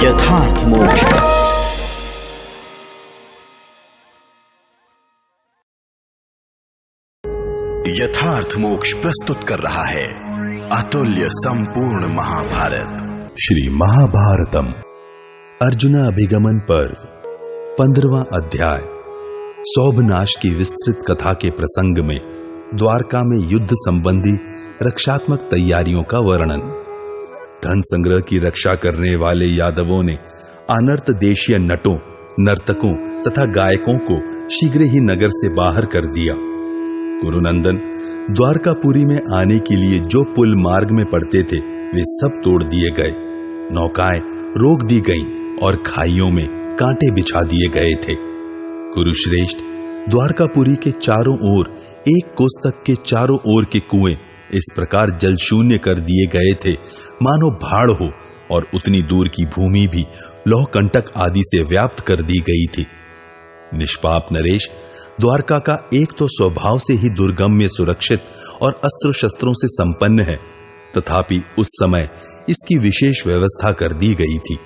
यथार्थ मोक्ष। यथार्थ मोक्ष प्रस्तुत कर रहा है अतुल्य संपूर्ण महाभारत श्री महाभारतम अर्जुनाभिगमन पर्व 15वां अध्याय। सौभनाश की विस्तृत कथा के प्रसंग में द्वारका में युद्ध संबंधी रक्षात्मक तैयारियों का वर्णन। धन संग्रह की रक्षा करने वाले यादवों ने अनर्थ देशीय नटों, नर्तकों तथा गायकों को शीघ्र ही नगर से बाहर कर दिया। कुरुनंदन द्वारकापुरी में आने के लिए जो पुल मार्ग में पड़ते थे वे सब तोड़ दिए गए, नौकाएं रोक दी गईं और खाइयों में कांटे बिछा दिए गए थे। कुरुश्रेष्ठ द्वारकापुरी के चारों ओर एक कोस तक के चारों ओर के कुएं इस प्रकार जल शून्य कर दिए गए थे मानो भाड़ हो, और उतनी दूर की भूमि भी लौह कंटक आदि से व्याप्त कर दी गई थी। निष्पाप नरेश द्वारका का एक तो स्वभाव से ही दुर्गम्य, सुरक्षित और अस्त्र शस्त्रों से संपन्न है, तथापि उस समय इसकी विशेष व्यवस्था कर दी गई थी।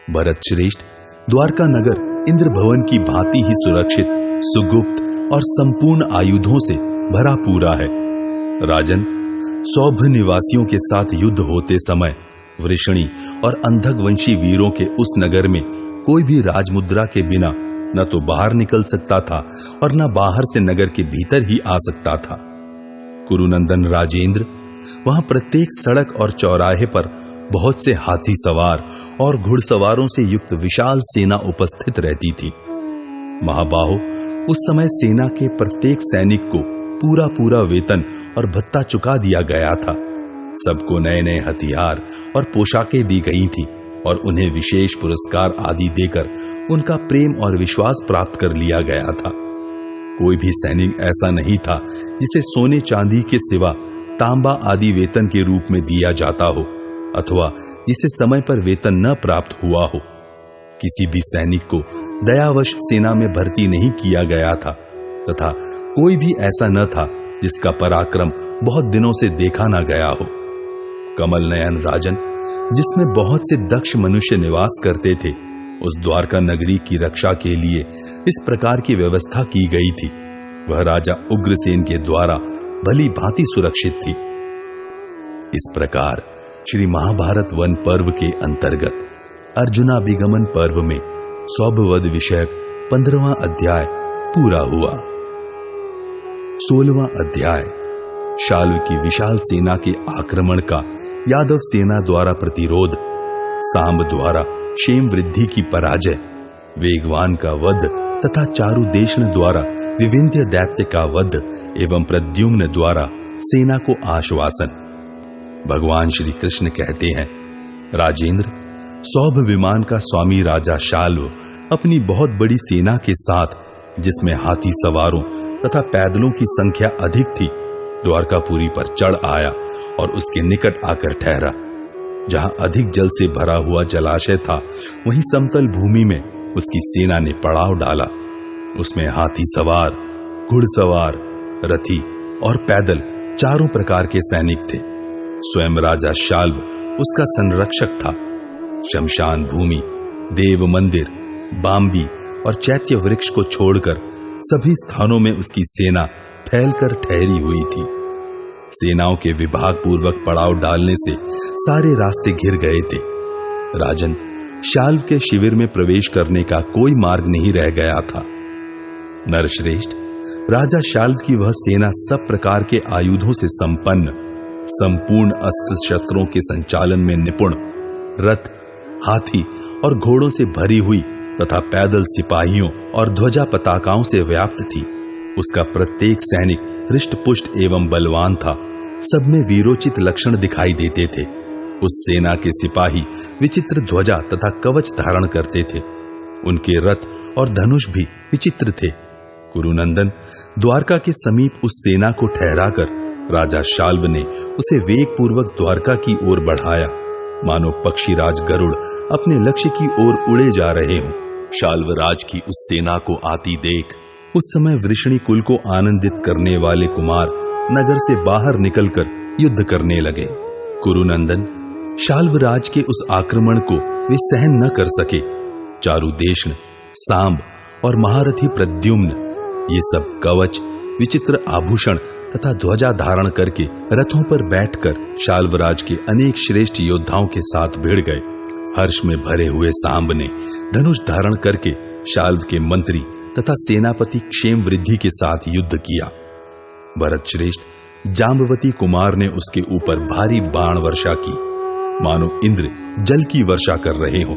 भरत श्रेष्ठ द्वारका नगर इंद्र भवन की भांति ही सुरक्षित, सुगुप्त और संपूर्ण आयुधों से भरा पूरा है। राजन, सौभ निवासियों के साथ युद्ध होते समय वृषणी और अंधक वंशी वीरों के उस नगर में कोई भी राजमुद्रा के बिना न तो बाहर निकल सकता था और न बाहर से नगर के भीतर ही आ सकता था। कुरुनंदन राजेंद्र, वहां प्रत्येक सड़क और चौराहे पर बहुत से हाथी सवार और घुड़सवारों से युक्त विशाल सेना उपस्थित रहती थी। महाबाहो, उस समय सेना के प्रत्येक सैनिक को पूरा पूरा वेतन और भत्ता चुका दिया गया था। सबको नए नए हथियार और पोशाकें दी गई थी और उन्हें विशेष पुरस्कार आदि देकर उनका प्रेम और विश्वास प्राप्त कर लिया गया था। कोई भी सैनिक ऐसा नहीं था जिसे सोने चांदी के सिवा तांबा आदि वेतन के रूप में दिया जाता हो अथवा जिसे समय पर वेतन न प्राप्त हुआ हो। किसी भी सैनिक को दयावश सेना में भर्ती नहीं किया गया था तथा कोई भी ऐसा न था जिसका पराक्रम बहुत दिनों से देखा न गया हो। कमल नयन राजन, जिसमें बहुत से दक्ष मनुष्य निवास करते थे, उस द्वारका नगरी की रक्षा के लिए इस प्रकार की व्यवस्था की गई थी। वह राजा उग्रसेन के द्वारा भली भांति सुरक्षित थी। इस प्रकार श्री महाभारत वन पर्व के अंतर्गत अर्जुनाभिगमन पर्व में सौभवध विषयक 15वां अध्याय पूरा हुआ। 16वां अध्याय शाल्व की विशाल सेना के आक्रमण का यादव सेना द्वारा प्रतिरोध, सांब द्वारा क्षेम वृद्धि की पराजय, वेगवान का वध तथा चारुदेशन द्वारा विविंध्य दैत्य का वध एवं प्रद्युम्न द्वारा सेना को आश्वासन। भगवान श्री कृष्ण कहते हैं, राजेंद्र, सौभ विमान का स्वामी राजा शाल्व अपनी बहुत बड़ी सेना के साथ, जिसमें हाथी सवारों तथा पैदलों की संख्या अधिक थी, द्वारकापुरी पर चढ़ आया और उसके निकट आकर ठहरा। जहां अधिक जल से भरा हुआ जलाशय था, वहीं समतल भूमि में उसकी सेना ने पड़ाव डाला। उसमें हाथी सवार, घुड़सवार, रथी और पैदल चारों प्रकार के सैनिक थे। स्वयं राजा शाल्व उसका संरक्षक था। शमशान भूमि, देव मंदिर, बाम्बी और चैत्य वृक्ष को छोड़कर सभी स्थानों में उसकी सेना फैलकर ठहरी हुई थी। सेनाओं के विभाग पूर्वक पड़ाव डालने से सारे रास्ते घिर गए थे। राजन, शाल्व के शिविर में प्रवेश करने का कोई मार्ग नहीं रह गया था। नरश्रेष्ठ, राजा शाल्व की वह सेना सब प्रकार के आयुधों से संपन्न, संपूर्ण अस्त्र शस्त्रों के संचालन में निपुण, रथ, हाथी और घोड़ों से भरी हुई तथा पैदल सिपाहियों और ध्वजा पताकाओं से व्याप्त थी। उसका प्रत्येक सैनिक हृष्ट पुष्ट एवं बलवान था सब में वीरोचित लक्षण दिखाई देते थे। उस सेना के सिपाही विचित्र ध्वजा तथा कवच धारण करते थे। उनके रथ और धनुष भी विचित्र थे। कुरुनंदन द्वारका के समीप उस सेना को ठहराकर राजा शाल्व ने उसे वेग पूर्वक द्वारका की ओर बढ़ाया, मानो पक्षीराज गरुड़ अपने लक्ष्य की ओर उड़े जा रहे हों। शाल्वराज की उस सेना को आती देख उस समय वृषणी कुल को आनंदित करने वाले कुमार नगर से बाहर निकलकर युद्ध करने लगे। कुरुनंदन शाल्वराज के उस आक्रमण को वे सहन न कर सके। चारुदेशन, सांब और महारथी प्रद्युम्न ये सब कवच, विचित्र आभूषण तथा ध्वजा धारण करके रथों पर बैठकर शाल्वराज के अनेक श्रेष्ठ योद्धाओं के साथ भिड़ गए। हर्ष में भरे हुए सांब ने धनुष धारण करके शाल्व के मंत्री तथा सेनापति क्षेम वृद्धि के साथ युद्ध किया। भरत श्रेष्ठ जाम्बवती कुमार ने उसके ऊपर भारी बाण वर्षा की, मानो इंद्र जल की वर्षा कर रहे हो।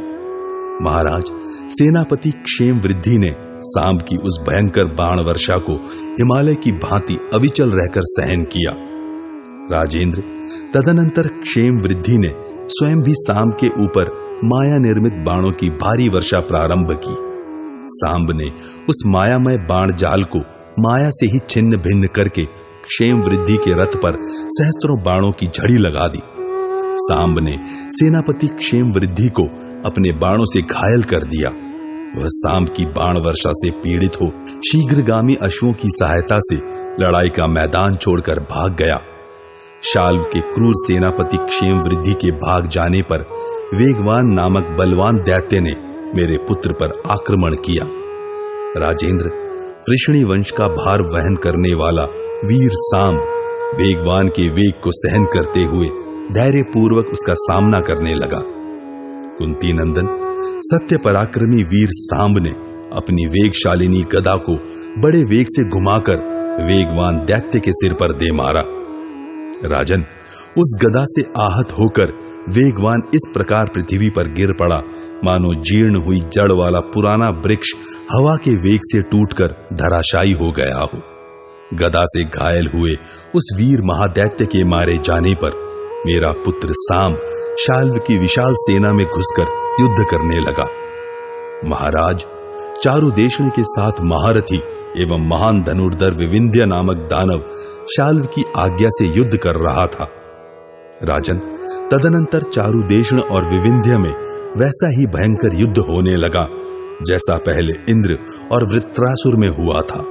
महाराज सेनापति क्षेम वृद्धि ने सांब की उस भयंकर बाण वर्षा को हिमालय की भांति अविचल रहकर सहन किया। राजेंद्र तदनंतर क्षेम वृद्धि ने स्वयं भी सांब के ऊपर माया निर्मित बाणों की भारी वर्षा प्रारंभ की। सांब ने उस मायामय बाण जाल को माया से ही छिन्न भिन्न करके क्षेम वृद्धि के रथ पर सहस्त्रों बाणों की झड़ी लगा दी। सांब ने सेनापति क्षेम वृद्धि को अपने बाणों से घायल कर दिया। वह सांब की बाण वर्षा से पीड़ित हो शीघ्रगामी अश्वों की सहायता से लड़ाई का मैदान छोड़कर भाग गया। शाल्व के क्रूर सेनापति क्षेम वृद्धि के भाग जाने पर वेगवान नामक बलवान दैत्य ने मेरे पुत्र पर आक्रमण किया। राजेंद्र वृषणी वंश का भार वहन करने वाला वीर सांब वेगवान के वेग को सहन करते हुए धैर्य पूर्वक उसका सामना करने लगा। कुंती नंदन सत्य पराक्रमी वीर सांब ने अपनी वेगशालिनी गदा को बड़े वेग से घुमाकर वेगवान दैत्य के सिर पर दे मारा। राजन उस गदा से आहत होकर वेगवान इस प्रकार पृथ्वी पर गिर पड़ा, मानो जीर्ण हुई जड़ वाला पुराना वृक्ष हवा के वेग से टूटकर धराशायी हो गया हो। गदा से घायल हुए उस वीर महादैत्य के मारे जाने पर मेरा पुत्र सांब शाल्व की विशाल सेना में घुसकर युद्ध करने लगा। महाराज चारुदेशनी के साथ महारथी एवं महान धनुर्धर विविंध्य नामक दानव शाल्व की आज्ञा से युद्ध कर रहा था। राजन तदनंतर चारुदेशण और विविंध्य में वैसा ही भयंकर युद्ध होने लगा जैसा पहले इंद्र और वृत्रासुर में हुआ था।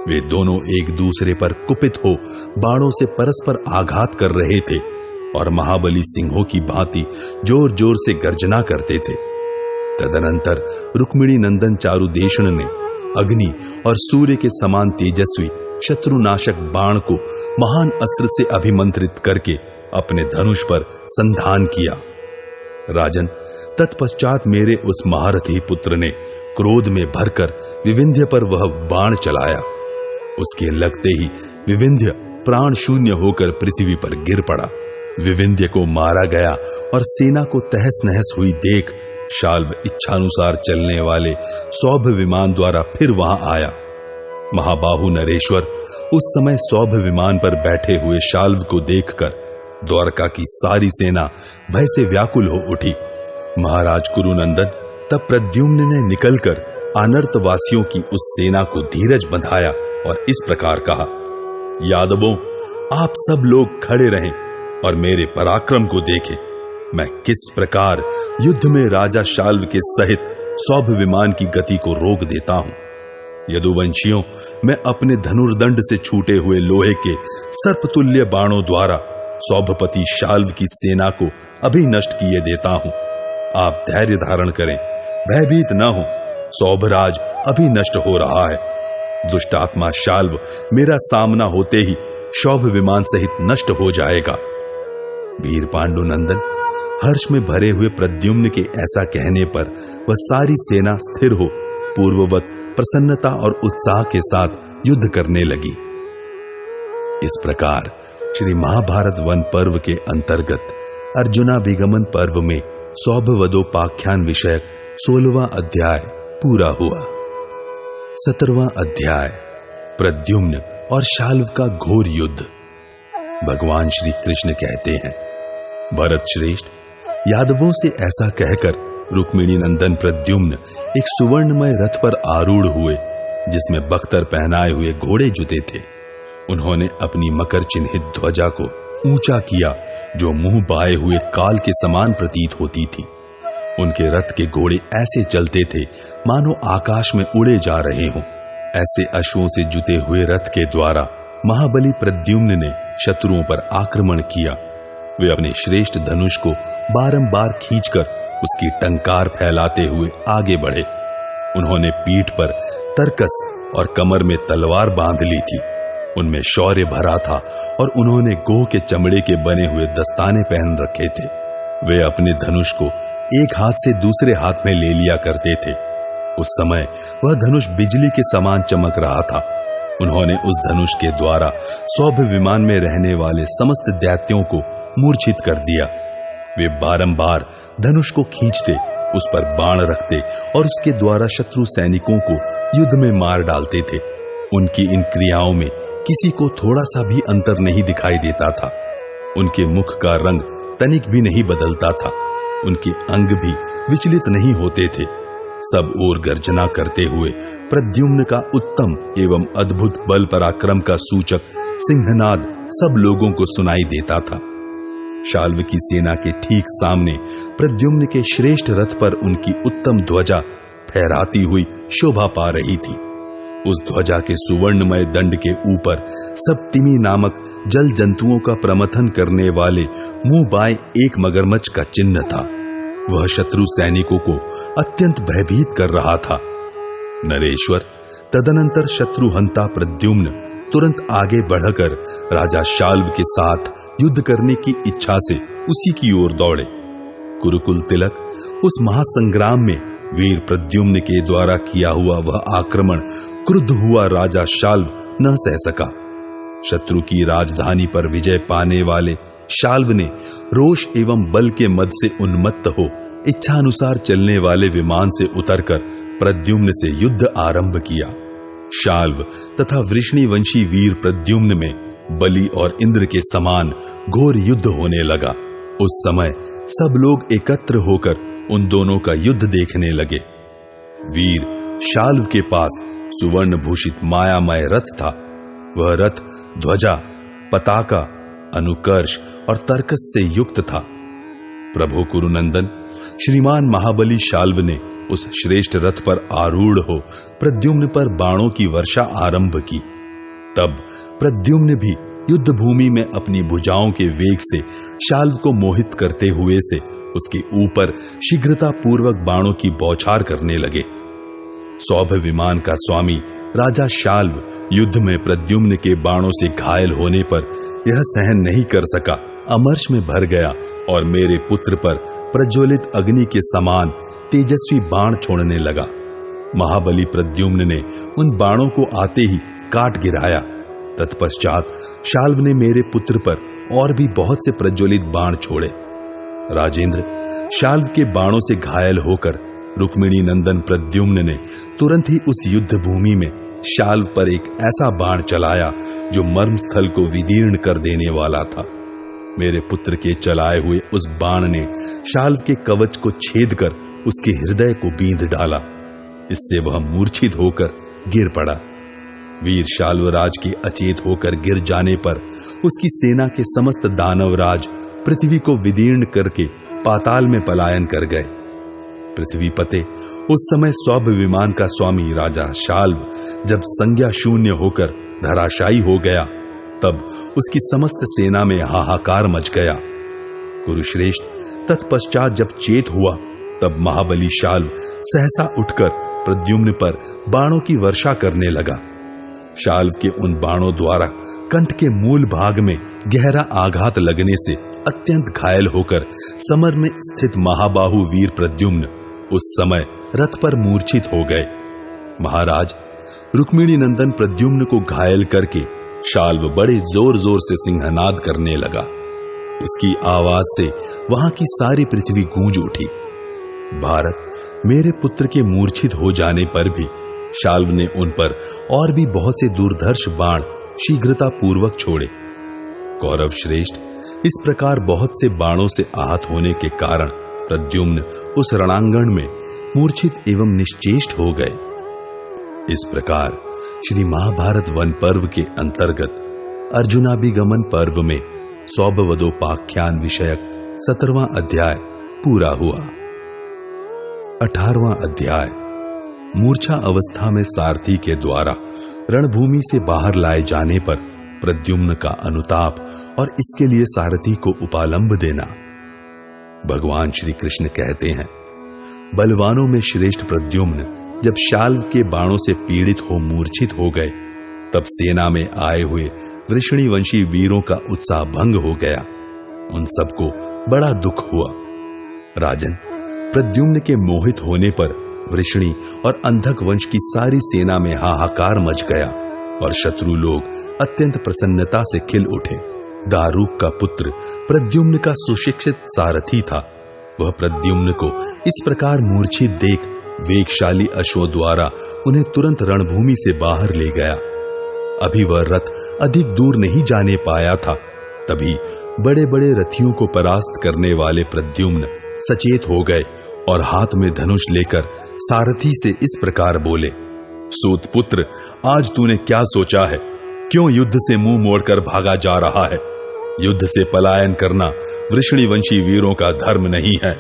वे दोनों एक दूसरे पर कुपित हो बाणों से परस्पर आघात कर रहे थे और महाबली सिंहों की भांति जोर जोर से गर्जना करते थे। तदनंतर रुक्मिणी नंदन चारुदेशण ने अग्नि और सूर्य के समान तेजस्वी शत्रुनाशक बाण को महान अस्त्र से अभिमंत्रित करके अपने धनुष पर संधान किया। राजन तत्पश्चात मेरे उस महारथी पुत्र ने क्रोध में भरकर विविंध्य पर वह बाण चलाया। उसके लगते ही विविंध्य प्राण शून्य होकर पृथ्वी पर गिर पड़ा। विविंध्य को मारा गया और सेना को तहस नहस हुई देख शाल्व इच्छानुसार चलने वाले सौभ विमान द्वारा फिर वहां आया। महाबाहु नरेश्वर उस समय सौभ विमान पर बैठे हुए शाल्व को देखकर द्वारका की सारी सेना भय से व्याकुल हो उठी। महाराज कुरुनंदन तब प्रद्युम्न ने निकलकर अनर्तवासियों की उस सेना को धीरज बंधाया और इस प्रकार कहा, यादवों, आप सब लोग खड़े रहें और मेरे पराक्रम को देखें। मैं किस प्रकार युद्ध में राजा शाल्व के सहित सौभ विमान की गति को रोक देता हूं। यदुवंशियों, मैं अपने धनुर्दंड से छूटे हुए लोहे के सर्पतुल्य बाणों द्वारा सौभपति शाल्व की सेना को अभी नष्ट किए देता हूं। आप धैर्य धारण करें, भयभीत न हो। सौभराज अभी नष्ट हो रहा है। दुष्टात्मा शाल्व मेरा सामना होते ही शौभ विमान सहित नष्ट हो जाएगा। वीर पांडुनंदन हर्ष में भरे हुए प्रद्युम्न के ऐसा कहने पर वह सारी सेना स्थिर हो पूर्ववत प्रसन्नता और उत्साह के साथ युद्ध करने लगी। इस प्रकार श्री महाभारत वन पर्व के अंतर्गत अर्जुनाभिगमन पर्व में सौभवदोपाख्यान विषयक 16वां अध्याय पूरा हुआ। 17वां अध्याय प्रद्युम्न और शाल्व का घोर युद्ध। भगवान श्री कृष्ण कहते हैं, भरत श्रेष्ठ, यादवों से ऐसा कहकर रुक्मिणी नंदन प्रद्युम्न एक सुवर्णमय रथ पर आरूढ़ हुए, जिसमें बख्तर पहनाए हुए घोड़े जुते थे। उन्होंने अपनी मकर चिन्हित ध्वजा को ऊंचा किया, जो मुंह बाए हुए काल के समान प्रतीत होती थी। उनके रथ के घोड़े ऐसे चलते थे मानो आकाश में उड़े जा रहे हों। ऐसे अश्वों से जुते हुए रथ के द्वारा महाबली प्रद्युम्न ने शत्रुओं पर आक्रमण किया। वे अपने श्रेष्ठ धनुष को बारंबार खींचकर उसकी टंकार फैलाते हुए आगे बढ़े। उन्होंने पीठ पर तरकस और कमर में तलवार बांध ली थी। उनमें शौर्य भरा था और उन्होंने गोह के चमड़े के बने हुए दस्ताने पहन रखे थे। वे अपने धनुष को एक हाथ से दूसरे हाथ में ले लिया करते थे। उस समय वह धनुष बिजली के समान चमक रहा था। उन्होंने उस धनुष के द्वारा सौभ विमान में रहने वाले समस्त दैत्यों को मूर्छित कर दिया। वे बारंबार धनुष को खींचते, उस पर बाण रखते और उसके द्वारा शत्रु सैनिकों को युद्ध में मार डालते थे। उनकी इन क्रियाओं में किसी को थोड़ा सा भी अंतर नहीं दिखाई देता था। उनके मुख का रंग तनिक भी नहीं बदलता था। उनके अंग भी विचलित नहीं होते थे। सब ओर गर्जना करते हुए प्रद्युम्न का उत्तम एवं अद्भुत बल पराक्रम का सूचक सिंहनाद सब लोगों को सुनाई देता था। शाल्व की सेना के ठीक सामने प्रद्युम्न के श्रेष्ठ रथ पर उनकी उत्तम ध्वजा फहराती हुई शोभा पा रही थी। उस ध्वजा के सुवर्णमय दंड के ऊपर सप्तिमी नामक जल जंतुओं का प्रमथन करने वाले मुंह बाएं एक मगरमच्छ का चिन्ह था। वह शत्रु सैनिकों को अत्यंत भयभीत कर रहा था। नरेश्वर, तदनंतर शत्रुहंता प्रद्युम्न तुरंत आगे बढ़कर राजा शाल्व के साथ युद्ध करने की इच्छा से उसी की ओर दौड़े। कुरुकुल तिलक, उस महासंग्राम में वीर प्रद्युम्न के द्वारा किया हुआ वह आक्रमण क्रुद्ध हुआ राजा शाल्व न सह सका। शत्रु की राजधानी पर विजय पाने वाले शाल्व ने रोष एवं बल के मद से उन्मत्त हो इच्छानुसार चलने वाले विमान से उतरकर प्रद्युम्न से युद्ध आरंभ किया। शाल्व तथा वृष्णिवंशी वीर प्रद्युम्न में बलि और इंद्र के समान घोर युद्ध होने लगा। उस समय सब लोग एकत्र होकर उन दोनों का युद्ध देखने लगे। वीर शाल्व के पास सुवर्ण भूषित मायामय रथ था। वह रथ ध्वजा, पताका, अनुकर्ष और तर्कस से युक्त था। प्रभु कुरुनंदन, श्रीमान महाबली शाल्व ने उस श्रेष्ठ रथ पर आरूढ़ हो प्रद्युम्न पर बाणों की वर्षा आरंभ की। तब प्रद्युम्न भी युद्ध भूमि में अपनी भुजाओं के वेग से शाल्व को मोहित करते हुए से उसके ऊपर शीघ्रता पूर्वक बाणों की बौछार करने लगे। सौभ विमान का स्वामी राजा शाल्व युद्ध में प्रद्युम्न के बाणों से घायल होने पर यह सहन नहीं कर सका, अमर्ष में भर गया और मेरे पुत्र पर प्रज्वलित अग्नि के समान तेजस्वी बाण छोड़ने लगा। महाबली प्रद्युम्न ने उन बाणों को आते ही काट गिराया। तत्पश्चात शाल्व ने मेरे पुत्र पर और भी बहुत से प्रज्वलित बाण छोड़े। राजेंद्र, शाल्व के बाणों से घायल होकर रुक्मिणी नंदन प्रद्युम्न ने तुरंत ही उस युद्ध भूमि में शाल्व पर एक ऐसा बाण चलाया जो मर्मस्थल को विदीर्ण कर देने वाला था। मेरे पुत्र के चलाए हुए उस बाण ने शाल्व के कवच को छेद कर उसके हृदय को बींध डाला। इससे वह मूर्छित होकर गिर पड़ा। वीर शाल्वराज के अचेत होकर गिर जाने पर उसकी सेना के समस्त दानवराज पृथ्वी को विदीर्ण करके पाताल में पलायन कर गए। पृथ्वीपते, उस समय सौभ विमान का स्वामी राजा शाल्व जब संज्ञा शून्य होकर धराशायी हो गया, तब उसकी समस्त सेना में हाहाकार मच गया। कुरुश्रेष्ठ, तत्पश्चात जब चेत हुआ, तब महाबली शाल्व सहसा उठकर प्रद्युम्न पर बाणों की वर्षा करने लगा। शाल्व के उन बाणों द्वारा कंठ के मूल भाग में गहरा आघात लगने से अत्यंत घायल होकर समर में स्थित महाबाहु वीर प्रद्युम्न उस समय रथ पर मूर्छित हो गए। महाराज, रुक्मिणी नंदन प्रद्युम्न को घायल करके शाल्व बड़े जोर जोर से सिंहनाद करने लगा। उसकी आवाज से वहां की सारी पृथ्वी गूंज उठी। भारत, मेरे पुत्र के मूर्छित हो जाने पर भी शाल्व ने उन पर और भी बहुत से दुर्धर्ष बाण शीघ्रता पूर्वक छोड़े। कौरव श्रेष्ठ, इस प्रकार बहुत से बाणों से आहत होने के कारण प्रद्युम्न उस रणांगण में मूर्छित एवं निश्चेष्ट हो गए। इस प्रकार श्री महाभारत वन पर्व के अंतर्गत अर्जुनाभिगमन पर्व में सौभवदोपाख्यान विषयक 17वां अध्याय पूरा हुआ। 18वां अध्याय मूर्छा अवस्था में सारथी के द्वारा रणभूमि से बाहर लाए जाने पर प्रद्युम्न का अनुताप और इसके लिए सारथी को उपालंब देना। भगवान श्री कृष्ण कहते हैं, बलवानों में श्रेष्ठ प्रद्युम्न जब शाल्व के बाणों से पीड़ित हो मूर्छित हो गए, तब सेना में आए हुए वृषणीवंशी वीरों का उत्साह भंग हो गया। उन सबको बड़ा दुख हुआ। राजन, प्रद्युम्न के मोहित होने पर वृषणी और अंधक वंश की सारी सेना में हाहाकार मच गया और शत्रु लोग अत्यंत प्रसन्नता से खिल उठे। दारूक का पुत्र प्रद्युम्न का सुशिक्षित सारथी था। वह प्रद्युम्न को इस प्रकार मूर्छित देख वेगशाली अश्वों द्वारा उन्हें तुरंत रणभूमि से बाहर ले गया। अभी वह रथ अधिक दूर नहीं जाने पाया था, तभी बड़े बड़े रथियों को परास्त करने वाले प्रद्युम्न सचेत हो गए और हाथ में धनुष लेकर सारथी से इस प्रकार बोले, सूत पुत्र, आज तूने क्या सोचा है? क्यों युद्ध से मुंह मोड़कर भागा जा रहा है? युद्ध से पलायन करना वृषणीवंशी वीरों का धर्म नहीं है।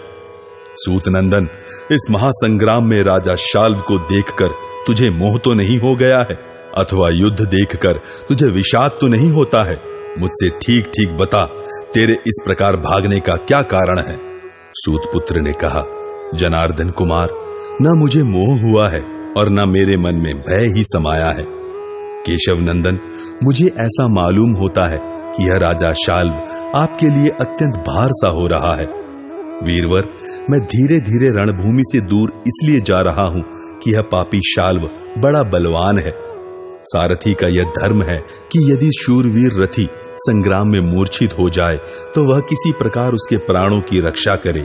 सूत नंदन, इस महासंग्राम में राजा शाल्व को देखकर तुझे मोह तो नहीं हो गया है? अथवा युद्ध देखकर तुझे विषाद तो नहीं होता है? मुझसे ठीक ठीक बता, तेरे इस प्रकार भागने का क्या कारण है? सूत पुत्र ने कहा, जनार्दन कुमार, न मुझे मोह हुआ है और न मेरे मन में भय ही समाया है। केशव नंदन, मुझे ऐसा मालूम होता है कि यह राजा शाल्व आपके लिए अत्यंत भार सा हो रहा है। वीरवर, मैं धीरे धीरे रणभूमि से दूर इसलिए जा रहा हूं कि यह पापी शाल्व बड़ा बलवान है। सारथी का यह धर्म है कि यदि शूरवीर रथी संग्राम में मूर्छित हो जाए तो वह किसी प्रकार उसके प्राणों की रक्षा करे।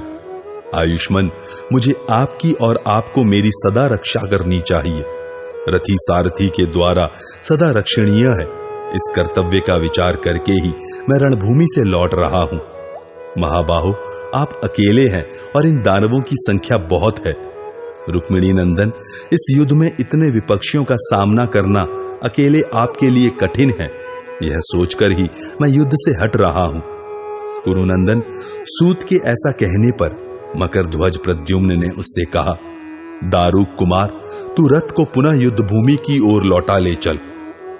आयुष्मान, मुझे आपकी और आपको मेरी सदा रक्षा करनी चाहिए। रथी सारथी के द्वारा सदा रक्षणीय है। इस कर्तव्य का विचार करके ही मैं रणभूमि से लौट रहा हूं। महाबाहो, आप अकेले हैं और इन दानवों की संख्या बहुत है। रुक्मिणी नंदन, इस युद्ध में इतने विपक्षियों का सामना करना अकेले आपके लिए कठिन है। यह सोचकर ही मैं युद्ध से हट रहा हूं। कुरुनंदन, सूत के ऐसा कहने पर मकरध्वज प्रद्युम्न ने उससे कहा, दारूक कुमार, तू रथ को पुनः युद्ध भूमि की ओर लौटा ले चल।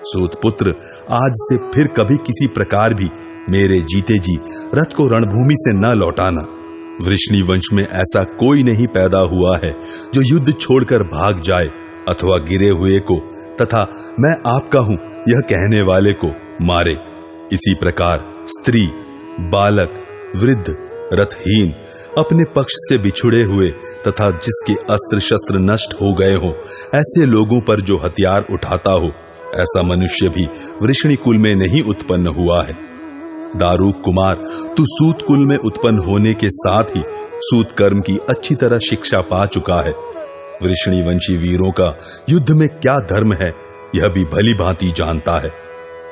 सूत पुत्र, आज से फिर कभी किसी प्रकार भी मेरे जीते जी रथ को रणभूमि से न लौटाना। वृषणी वंश में ऐसा कोई नहीं पैदा हुआ है जो युद्ध छोड़कर भाग जाए अथवा गिरे हुए को तथा मैं आपका हूं यह कहने वाले को मारे। इसी प्रकार स्त्री, बालक, वृद्ध, रथहीन, अपने पक्ष से बिछुड़े हुए तथा जिसके अस्त्र शस्त्र नष्ट हो गए हो, ऐसे लोगों पर जो हथियार उठाता हो, ऐसा मनुष्य भी वृषणी कुल में नहीं उत्पन्न हुआ है। दारूक कुमार, तू सूत कुल में उत्पन्न होने के साथ ही सूत कर्म की अच्छी तरह शिक्षा पा चुका है। वृषणी वंशी वीरों का युद्ध में क्या धर्म है यह भी भली भांति जानता है।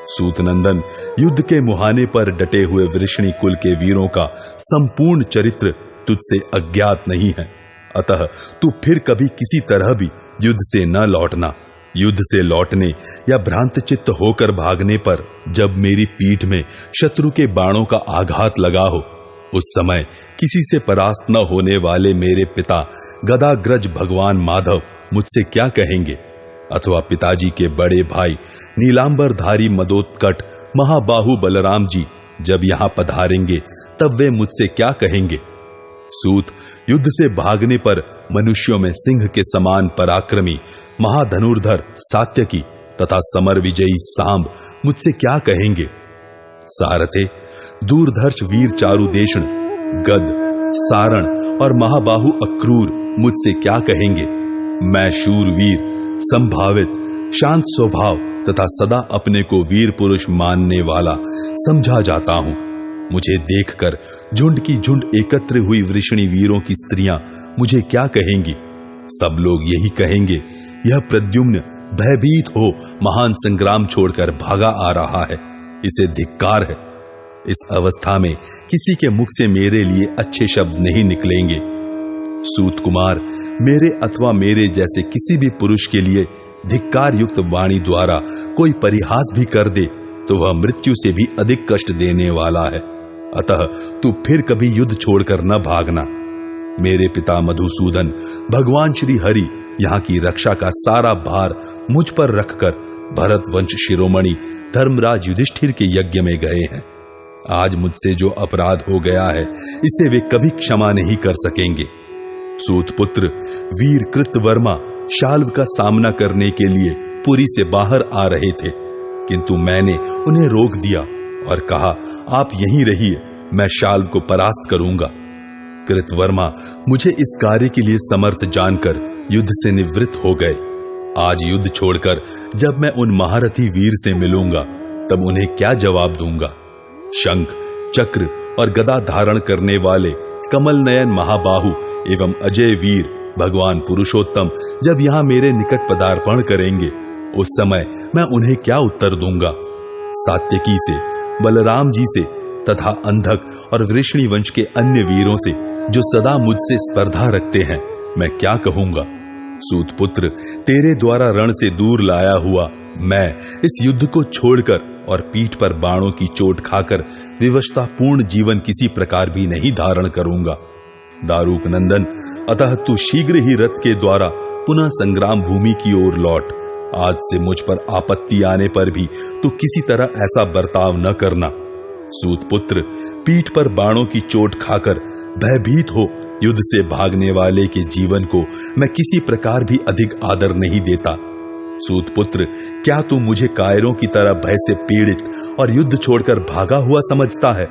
सूत नंदन, युद्ध के मुहाने पर डटे हुए वृषणी कुल के वीरों का संपूर्ण चरित्र तुझसे अज्ञात नहीं है। अतः तू फिर कभी किसी तरह भी युद्ध से न लौटना। युद्ध से लौटने या भ्रांत चित्त होकर भागने पर जब मेरी पीठ में शत्रु के बाणों का आघात लगा हो, उस समय किसी से परास्त न होने वाले मेरे पिता गदाग्रज भगवान माधव मुझसे क्या कहेंगे? अथवा पिताजी के बड़े भाई नीलांबरधारी मदोत्कट महाबाहु बलराम जी जब यहां पधारेंगे तब वे मुझसे क्या कहेंगे? सूत, युद्ध से भागने पर मनुष्यों में सिंह के समान पराक्रमी महाधनुर्धर सात्यकी तथा समर विजयी सांब मुझसे क्या कहेंगे? सारथे, दूरधर्ष वीर चारुदेशण, गद, सारण और महाबाहु अक्रूर मुझसे क्या कहेंगे? मैं शूरवीर, संभावित, शांत स्वभाव तथा सदा अपने को वीर पुरुष मानने वाला समझा जाता हूं। मुझे देखकर झुंड की झुंड एकत्र हुई वृषणी वीरों की स्त्रियां मुझे क्या कहेंगी? सब लोग यही कहेंगे, यह प्रद्युम्न भयभीत हो महान संग्राम छोड़कर भागा आ रहा है, इसे धिक्कार है। इस अवस्था में किसी के मुख से मेरे लिए अच्छे शब्द नहीं निकलेंगे। सूत कुमार मेरे अथवा मेरे जैसे किसी भी पुरुष के लिए धिक्कार युक्त वाणी द्वारा कोई परिहास भी कर दे तो वह मृत्यु से भी अधिक कष्ट देने वाला है। अतः तू फिर कभी युद्ध छोड़कर न भागना। मेरे पिता मधुसूदन भगवान श्री हरि यहाँ की रक्षा का सारा भार मुझ पर रखकर भरत वंश शिरोमणि धर्मराज युधिष्ठिर के यज्ञ में गए हैं। आज मुझसे जो अपराध हो गया है इसे वे कभी क्षमा नहीं कर सकेंगे। सूतपुत्र वीर कृतवर्मा शाल्व का सामना करने के लिए पुरी से बाहर आ रहे थे, किंतु मैंने उन्हें रोक दिया और कहा, आप यहीं रहिए, मैं शाल्व को परास्त करूंगा। कृतवर्मा मुझे इस कार्य के लिए समर्थ जानकर युद्ध से निवृत्त हो गए। आज युद्ध छोड़कर जब मैं उन महारथी वीर से मिलूंगा तब उन्हें क्या जवाब दूंगा। शंख चक्र और गदा धारण करने वाले कमल नयन महाबाहु एवं अजय वीर भगवान पुरुषोत्तम जब यहाँ मेरे निकट पदार्पण करेंगे उस समय मैं उन्हें क्या उत्तर दूंगा। सात्यकी से, बलराम जी से तथा अंधक और वृष्णि वंश के अन्य वीरों से जो सदा मुझसे स्पर्धा रखते हैं मैं क्या कहूंगा। सूतपुत्र तेरे द्वारा रण से दूर लाया हुआ मैं इस युद्ध को छोड़कर और पीठ पर बाणों की चोट खाकर विवशतापूर्ण जीवन किसी प्रकार भी नहीं धारण करूंगा। दारूक नंदन, अतः तू शीघ्र ही रथ के द्वारा पुनः संग्राम भूमि की ओर लौट। आज से मुझ पर आपत्ति आने पर भी तू किसी तरह ऐसा बर्ताव न करना। सूतपुत्र पीठ पर बाणों की चोट खाकर भयभीत हो युद्ध से भागने वाले के जीवन को मैं किसी प्रकार भी अधिक आदर नहीं देता। सूतपुत्र क्या तू मुझे कायरों की तरह भय से पीड़ित और युद्ध छोड़कर भागा हुआ समझता है?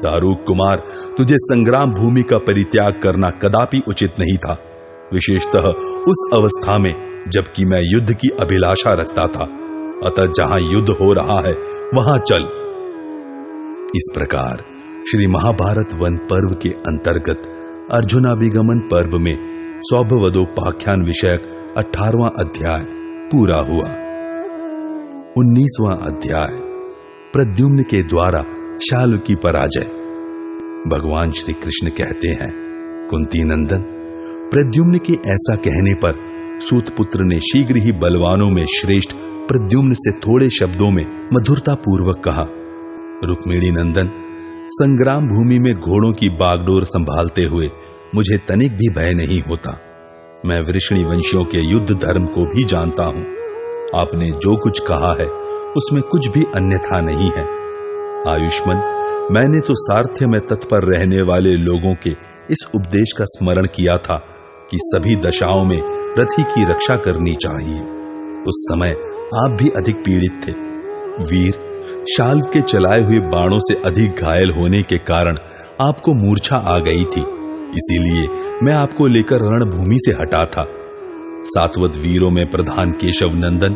दारूक कुमार, तुझे संग्राम भूमि का परित्याग करना कदापि उचित नहीं था, विशेषतः उस अवस्था में जबकि मैं युद्ध की अभिलाषा रखता था। अतः जहां युद्ध हो रहा है वहां चल। इस प्रकार श्री महाभारत वन पर्व के अंतर्गत अर्जुनाभिगमन पर्व में सौभवदोपाख्यान विषयक 18वां अध्याय पूरा हुआ। 19वां अध्याय प्रद्युम्न के द्वारा शाल्व की पराजय। भगवान श्री कृष्ण कहते हैं, कुंती नंदन, प्रद्युम्न के ऐसा कहने पर सूतपुत्र ने शीघ्र ही बलवानों में श्रेष्ठ प्रद्युम्न से थोड़े शब्दों में मधुरता पूर्वक कहा, रुक्मिणी नंदन, संग्राम भूमि में घोड़ों की बागडोर संभालते हुए मुझे तनिक भी भय नहीं होता। मैं वृष्णि वंशियों के युद्ध धर्म को भी जानता हूं। आपने जो कुछ कहा है उसमें कुछ भी अन्यथा नहीं है। आयुष्मान, मैंने तो सारथ्य में तत्पर रहने वाले लोगों के इस उपदेश का स्मरण किया था कि सभी दशाओं में रथी की रक्षा करनी चाहिए। उस समय आप भी अधिक पीड़ित थे। वीर, शाल्व के चलाए हुए बाणों से अधिक घायल होने के कारण आपको मूर्छा आ गई थी, इसीलिए मैं आपको लेकर रणभूमि से हटा था। सात्वत वीरों में प्रधान केशव नंदन,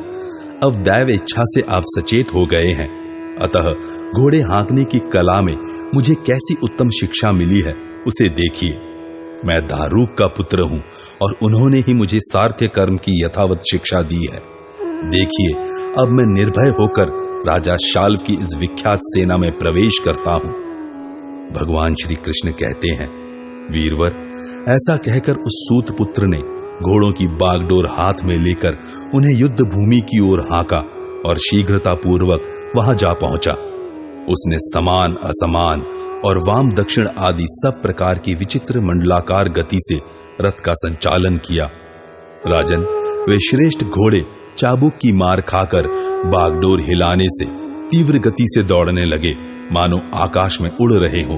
अब दैव इच्छा से आप सचेत हो गए हैं, अतः घोड़े हाँकने की कला में मुझे कैसी उत्तम शिक्षा मिली है उसे देखिए। मैं दारूक का पुत्र हूं और उन्होंने ही मुझे सारथ्य कर्म की यथावत शिक्षा दी है। देखिए, अब मैं निर्भय होकर राजा शाल्व की इस विख्यात सेना में प्रवेश करता हूं। भगवान श्री कृष्ण कहते हैं, वीरवर, ऐसा कहकर उस सूत पुत्र ने घोड़ों की बागडोर हाथ में लेकर उन्हें युद्ध भूमि की ओर हाँका और शीघ्रता पूर्वक वहां जा पहुंचा। उसने समान, असमान और वाम दक्षिण आदि सब प्रकार की विचित्र मंडलाकार गति से रथ का संचालन किया। राजन, वे श्रेष्ठ घोड़े चाबुक की मार खाकर बागडोर हिलाने से तीव्र गति से दौड़ने लगे, मानो आकाश में उड़ रहे हो।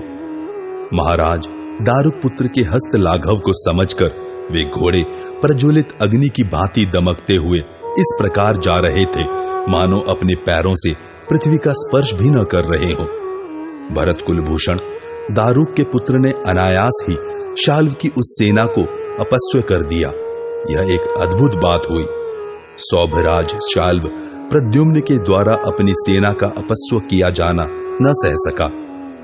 महाराज, दारुक पुत्र के हस्त लाघव को समझकर वे घोड़े प्रज्वलित अग्नि की भांति दमकते हुए इस प्रकार जा रहे थे मानो अपने पैरों से पृथ्वी का स्पर्श भी न कर रहे हो। भरत कुलभूषण, दारुक के पुत्र ने अनायास ही शाल्व की उस सेना को अपस्व कर दिया। यह एक अद्भुत बात हुई। सौभराज शाल्व प्रद्युम्न के द्वारा अपनी सेना का अपस्व किया जाना न सह सका।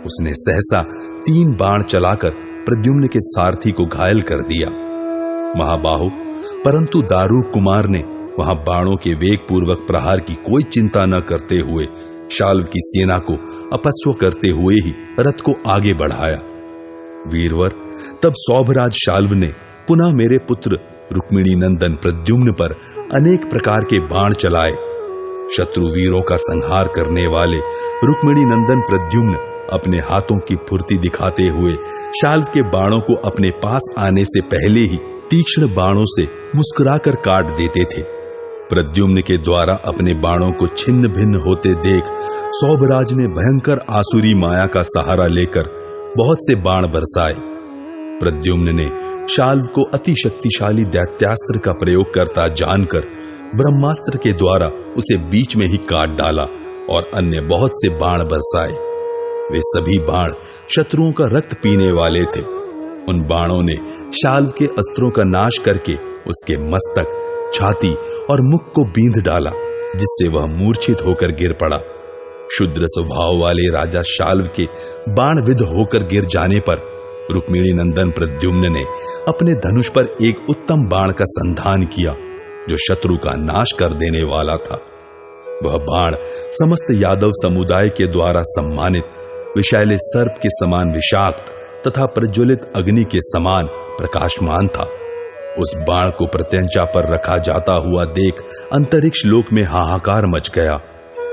उसने सहसा 3 बाण चलाकर प्रद्युम्न के सारथी को घायल कर दिया। महाबाहु, परंतु दारूक कुमार ने वहां बाणों के वेग पूर्वक प्रहार की कोई चिंता न करते हुए शाल्व की सेना को अपस्व करते हुए ही रथ को आगे बढ़ाया। वीरवर, तब सौभराज शाल्व ने पुनः मेरे पुत्र रुक्मिणी नंदन प्रद्युम्न पर अनेक प्रकार के बाण चलाए। शत्रु वीरों का संहार करने वाले रुक्मिणी नंदन प्रद्युम्न अपने हाथों की फुर्ती दिखाते हुए शाल्व के बाणों को अपने पास आने से पहले ही तीक्ष्ण बाणों से मुस्कुराकर काट देते थे। प्रद्युम्न के द्वारा अपने बाणों को छिन्न भिन्न होते देख सौभराज ने भयंकर आसुरी माया का सहारा लेकर बहुत से बाण बरसाए। प्रद्युम्न ने शाल्व को अति शक्तिशाली दैत्यास्त्र का प्रयोग करता जानकर ब्रह्मास्त्र के द्वारा उसे बीच में ही काट डाला और अन्य बहुत से बाण बरसाए। वे सभी बाण शत्रुओं का रक्त पीने वाले थे। उन बाणों ने शाल्व के अस्त्रों का नाश करके उसके मस्तक, छाती और मुख को बींध डाला, जिससे वह मूर्छित होकर गिर पड़ा। शुद्र स्वभाव वाले राजा शाल्व के बाणविद्ध होकर गिर जाने पर रुक्मिणी नंदन प्रद्युम्न ने अपने धनुष पर एक उत्तम बाण का संधान किया, जो शत्रु का नाश कर देने वाला था। वह बाण समस्त यादव समुदाय के द्वारा सम्मानित विषैले सर्प के समान विषाक्त तथा प्रज्वलित अग्नि के समान प्रकाशमान था। उस बाण को प्रत्यंचा पर रखा जाता हुआ देख अंतरिक्ष लोक में हाहाकार मच गया।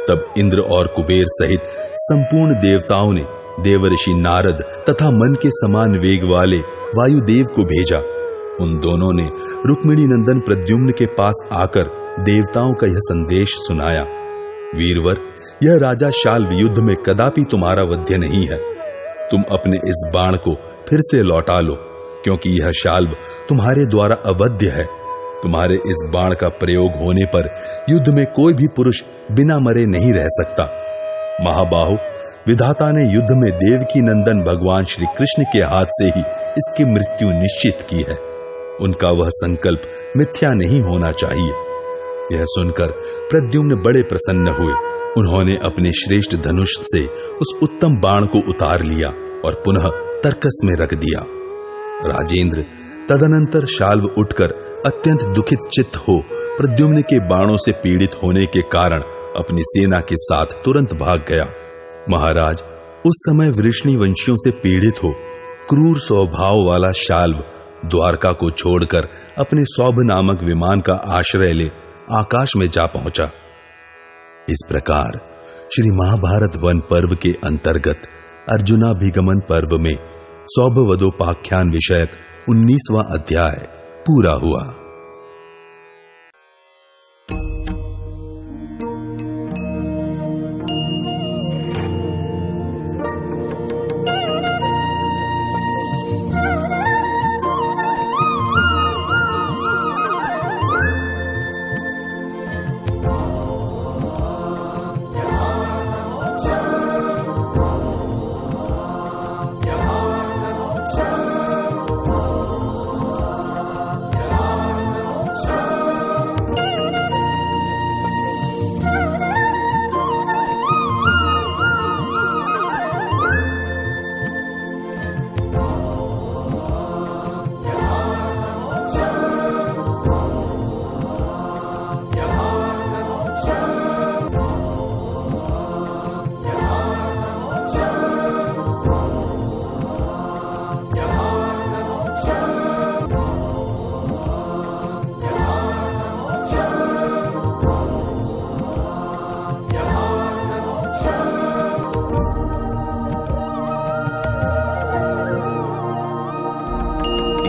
तब इंद्र और कुबेर सहित संपूर्ण देवताओं ने देवर्षि नारद तथा मन के समान वेग वाले वायुदेव को भेजा। उन दोनों ने रुक्मिणी नंदन प्रद्युम्न के पास आकर देवताओं का यह संदेश सुनाया। वीरवर, यह राजा शाल्व युद्ध में कदापि तुम्हारा वध्य नहीं है। तुम अपने इस बाण को फिर से लौटा लो, क्योंकि यह शाल्व तुम्हारे द्वारा अवध्य है। तुम्हारे इस बाण का प्रयोग होने पर युद्ध में कोई भी पुरुष बिना मरे नहीं रह सकता। महाबाहु, विधाता ने युद्ध में देवकी नंदन भगवान श्री कृष्ण के हाथ से ही इसकी मृत्यु निश्चित की है। उनका वह संकल्प मिथ्या नहीं होना चाहिए। यह सुनकर प्रद्युम्न बड़े प्रसन्न हुए। उन्होंने अपने श्रेष्ठ धनुष से उस उत्तम बाण को उतार लिया और पुनः तरकस में रख दिया। राजेंद्र, तदनंतर शाल्व उठकर अत्यंत दुखित चित्त हो प्रद्युम्न के बाणों से पीड़ित होने के कारण अपनी सेना के साथ तुरंत भाग गया। महाराज, उस समय वृष्णि वंशियों से पीड़ित हो क्रूर स्वभाव वाला शाल्व द्वारका को छोड़कर अपने सौभ नामक विमान का आश्रय ले आकाश में जा पहुंचा। इस प्रकार श्री महाभारत वन पर्व के अंतर्गत अर्जुनाभिगमन पर्व में सौभवदोपाख्यान विषयक 19वां अध्याय पूरा हुआ।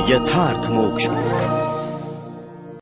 यथार्थ मोक्ष।